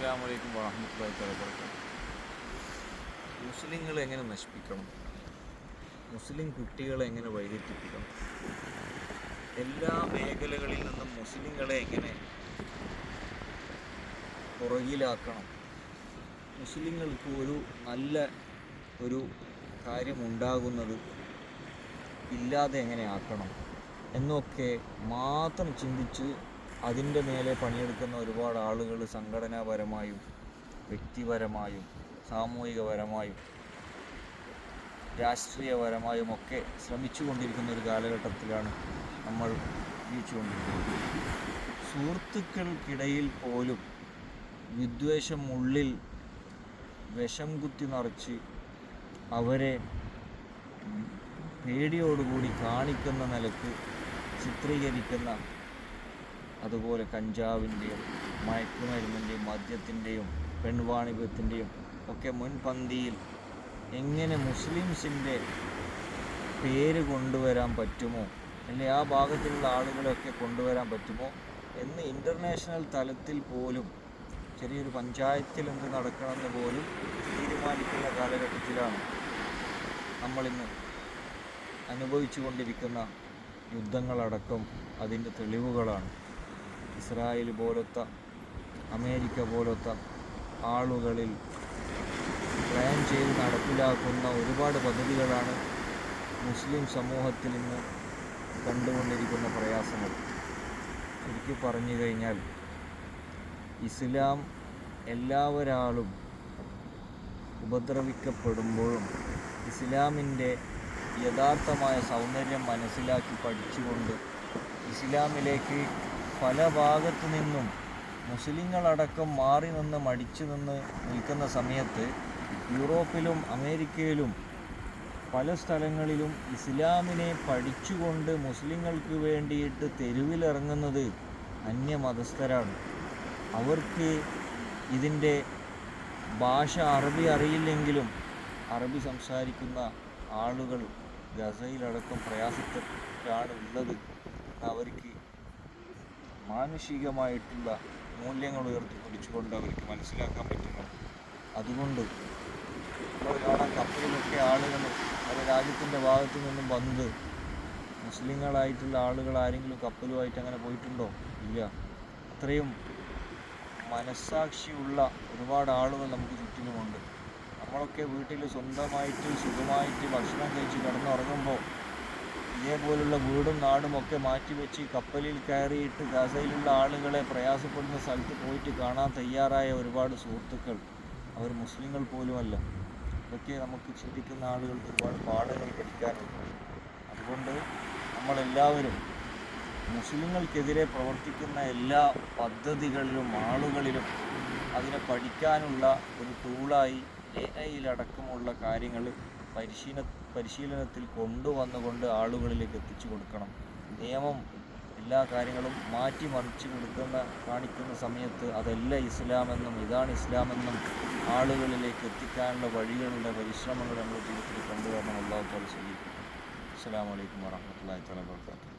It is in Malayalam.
അസ്സലാമു അലൈക്കും വറഹ്മത്തുള്ളാഹി വബറകാതുഹു. മുസ്ലിങ്ങളെ എങ്ങനെ നശിപ്പിക്കണം, മുസ്ലിം കുട്ടികളെ എങ്ങനെ വഴിതെറ്റിപ്പിക്കണം, എല്ലാ മേഖലകളിൽ നിന്നും മുസ്ലിങ്ങളെ എങ്ങനെ പുറകിലാക്കണം, മുസ്ലിങ്ങൾക്ക് ഒരു നല്ല ഒരു കാര്യമുണ്ടാകുന്നത് ഇല്ലാതെ എങ്ങനെ ആക്കണം എന്നൊക്കെ മാത്രം ചിന്തിച്ച് അതിൻ്റെ മേലെ പണിയെടുക്കുന്ന ഒരുപാട് ആളുകൾ സംഘടനാപരമായും വ്യക്തിപരമായും സാമൂഹികപരമായും രാഷ്ട്രീയപരമായും ഒക്കെ ശ്രമിച്ചുകൊണ്ടിരിക്കുന്ന ഒരു കാലഘട്ടത്തിലാണ് നമ്മൾ ജീവിച്ചുകൊണ്ടിരിക്കുന്നത്. സുഹൃത്തുക്കൾക്കിടയിൽ പോലും വിദ്വേഷം ഉള്ളിൽ വിഷം കുത്തി നിറച്ച് അവരെ പേടിയോടുകൂടി കാണിക്കുന്ന നിലക്ക് ചിത്രീകരിക്കുന്ന, അതുപോലെ കഞ്ചാവിൻ്റെയും മയക്കുമരുന്നിൻ്റെയും മദ്യത്തിൻ്റെയും പെൺവാണിഭത്തിൻ്റെയും ഒക്കെ മുൻപന്തിയിൽ എങ്ങനെ മുസ്ലിംസിൻ്റെ പേര് കൊണ്ടുവരാൻ പറ്റുമോ, അല്ലെങ്കിൽ ആ ഭാഗത്തുള്ള ആളുകളെയൊക്കെ കൊണ്ടുവരാൻ പറ്റുമോ എന്ന് ഇൻ്റർനാഷണൽ തലത്തിൽ പോലും ചെറിയൊരു പഞ്ചായത്തിൽ എന്ത് നടക്കണമെന്ന് പോലും തീരുമാനിക്കുന്ന കാലഘട്ടത്തിലാണ് നമ്മളിന്ന് അനുഭവിച്ചു കൊണ്ടിരിക്കുന്ന യുദ്ധങ്ങളടക്കം അതിൻ്റെ തെളിവുകളാണ്. ഇസ്രായേൽ പോലത്തെ, അമേരിക്ക പോലത്തെ ആളുകളിൽ പ്ലാൻ ചെയ്ത് നടപ്പിലാക്കുന്ന ഒരുപാട് പദ്ധതികളാണ് മുസ്ലിം സമൂഹത്തിൽ ഇന്ന് കണ്ടുകൊണ്ടിരിക്കുന്ന പ്രയാസങ്ങൾ. ചുരുക്കി പറഞ്ഞു കഴിഞ്ഞാൽ ഇസ്ലാം എല്ലാവരാളും ഉപദ്രവിക്കപ്പെടുമ്പോഴും ഇസ്ലാമിൻ്റെ യഥാർത്ഥമായ സൗന്ദര്യം മനസ്സിലാക്കി പഠിച്ചുകൊണ്ട് ഇസ്ലാമിലേക്ക് പല ഭാഗത്തു നിന്നും മുസ്ലിങ്ങളടക്കം മാറി നിന്ന് മടിച്ചു നിന്ന് നിൽക്കുന്ന സമയത്ത് യൂറോപ്പിലും അമേരിക്കയിലും പല സ്ഥലങ്ങളിലും ഇസ്ലാമിനെ പഠിച്ചുകൊണ്ട് മുസ്ലിങ്ങൾക്ക് വേണ്ടിയിട്ട് തെരുവിലിറങ്ങുന്നത് അന്യമതസ്ഥരാണ്. അവർക്ക് ഇതിൻ്റെ ഭാഷ അറബി അറിയില്ലെങ്കിലും അറബി സംസാരിക്കുന്ന ആളുകൾ ഗസയിലടക്കം പ്രയാസത്തിലാണ് ഉള്ളത്. അവർക്ക് മാനുഷികമായിട്ടുള്ള മൂല്യങ്ങൾ ഉയർത്തിപ്പിടിച്ചുകൊണ്ട് അവർക്ക് മനസ്സിലാക്കാൻ പറ്റുന്നു. അതുകൊണ്ട് നമ്മൾ കാണാൻ കപ്പലിലൊക്കെ ആളുകൾ പല രാജ്യത്തിൻ്റെ ഭാഗത്തു നിന്നും വന്നത് മുസ്ലിങ്ങളായിട്ടുള്ള ആളുകൾ ആരെങ്കിലും കപ്പലുമായിട്ട് അങ്ങനെ പോയിട്ടുണ്ടോ? ഇല്ല. അത്രയും മനസ്സാക്ഷിയുള്ള ഒരുപാട് ആളുകൾ നമുക്ക് ചുറ്റിലുമുണ്ട്. നമ്മളൊക്കെ വീട്ടിൽ സ്വന്തമായിട്ട് സുഖമായിട്ട് ഭക്ഷണം കഴിച്ച് കിടന്നുറങ്ങുമ്പോൾ ഇതേപോലുള്ള വീടും നാടും ഒക്കെ മാറ്റിവെച്ച് കപ്പലിൽ കയറിയിട്ട് ഗസയിലുള്ള ആളുകളെ പ്രയാസപ്പെടുന്ന സ്ഥലത്ത് പോയിട്ട് കാണാൻ തയ്യാറായ ഒരുപാട് സുഹൃത്തുക്കൾ, അവർ മുസ്ലിങ്ങൾ പോലുമല്ല. ഇതൊക്കെ നമുക്ക് ചിന്തിക്കുന്ന ആളുകൾക്ക് ഒരുപാട് പാഠങ്ങൾ പഠിക്കാനുണ്ട്. അതുകൊണ്ട് നമ്മളെല്ലാവരും മുസ്ലിങ്ങൾക്കെതിരെ പ്രവർത്തിക്കുന്ന എല്ലാ പദ്ധതികളിലും ആളുകളിലും അതിനെ പഠിക്കാനുള്ള ഒരു ടൂളായി AI-യിലടക്കമുള്ള കാര്യങ്ങൾ പരിശീലനത്തിൽ കൊണ്ടുവന്നുകൊണ്ട് ആളുകളിലേക്ക് എത്തിച്ചു കൊടുക്കണം. നിയമം എല്ലാ കാര്യങ്ങളും മാറ്റിമറിച്ച് കാണിക്കുന്ന സമയത്ത് അതല്ല ഇസ്ലാമെന്നും ഇതാണ് ഇസ്ലാമെന്നും ആളുകളിലേക്ക് എത്തിക്കാനുള്ള വഴികളുടെ പരിശ്രമങ്ങൾ നമ്മുടെ ജീവിതത്തിൽ കൊണ്ടുവരണം. അല്ലാഹു തആല സ്വീകരിക്കട്ടെ. അസ്സലാമു അലൈക്കും വറഹ്മത്തുള്ളാഹി വബറകാതുഹു.